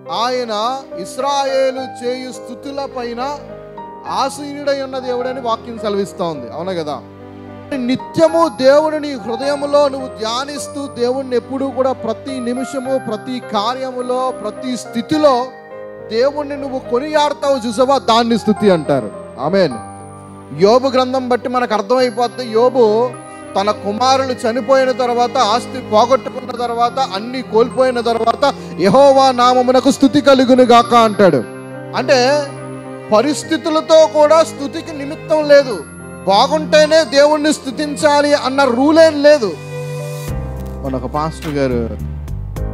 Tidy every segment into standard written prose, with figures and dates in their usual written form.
ఆయన ఇశ్రాయేలు చేయు స్తుతుల పైన ఆసీనుడై ఉన్న దేవుడని వాక్యం సెలవిస్తూ ఉంది. అవునా కదా? నిత్యము దేవుడిని హృదయములో నువ్వు ధ్యానిస్తూ దేవుణ్ణి ఎప్పుడూ కూడా ప్రతి నిమిషము, ప్రతి కార్యములో, ప్రతి స్థితిలో దేవుణ్ణి నువ్వు కొనియాడతావు చూసావా, దాన్ని స్తుతి అంటారు. ఆమేన్. యోబు గ్రంథం బట్టి మనకు అర్థమైపోతుంది. యోబు తన కుమారులు చనిపోయిన తర్వాత, ఆస్తి పోగొట్టుకున్న తర్వాత, అన్ని కోల్పోయిన తర్వాత యెహోవా నామమునకు స్తుతి కలుగును గాక అంటాడు. అంటే పరిస్థితులతో కూడా స్తుతికి నిమిత్తం లేదు. బాగుంటేనే దేవుణ్ణి స్తుతించాలి అన్న రూలేం లేదు. మన ఒక పాస్టర్ గారు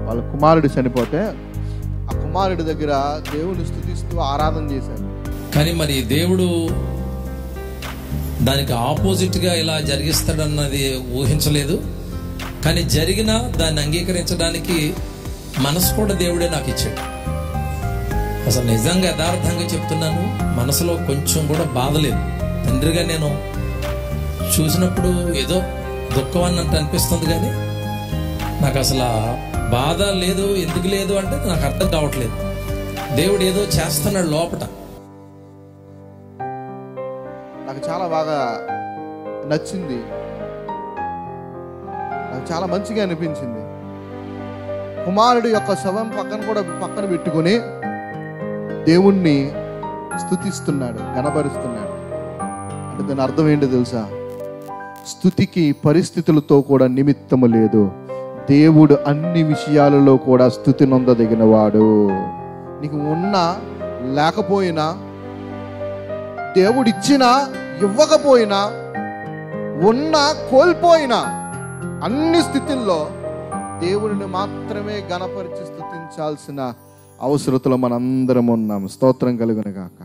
వాళ్ళ కుమారుడు చనిపోతే ఆ కుమారుడి దగ్గర దేవుణ్ణి స్తుతిస్తూ ఆరాధన చేశారు. కానీ మరి దేవుడు దానికి ఆపోజిట్గా ఇలా జరిగిస్తాడన్నది ఊహించలేదు. కానీ జరిగినా దాన్ని అంగీకరించడానికి మనసు కూడా దేవుడే నాకు ఇచ్చాడు. అసలు నిజంగా యథార్థంగా చెప్తున్నాను, మనసులో కొంచెం కూడా బాధ లేదు. తండ్రిగా నేను చూసినప్పుడు ఏదో దుఃఖం అన్నట్టు అనిపిస్తుంది, కానీ నాకు అసలు బాధ లేదు. ఎందుకు లేదు అంటే నాకు అర్థం కావట్లేదు. దేవుడు ఏదో చేస్తున్నాడు లోపట. నాకు చాలా బాగా నచ్చింది, నాకు చాలా మంచిగా అనిపించింది. కుమారుడు యొక్క శవం పక్కన పెట్టుకుని దేవుణ్ణి స్తుతిస్తున్నాడు, గణపరుస్తున్నాడు. అంటే దాని అర్థం ఏంటో తెలుసా? స్తుతికి పరిస్థితులతో కూడా నిమిత్తము లేదు. దేవుడు అన్ని విషయాలలో కూడా స్తుతి నొందదగిన వాడు. నీకు ఉన్నా లేకపోయినా, దేవుడిచ్చినా ఇవ్వకపోయినా, ఉన్నా కోల్పోయినా, అన్ని స్థితుల్లో దేవుడిని మాత్రమే గణపరిచి స్తుతించాల్సిన అవసరతలో మనందరం ఉన్నాము. స్తోత్రం కలుగును గాక.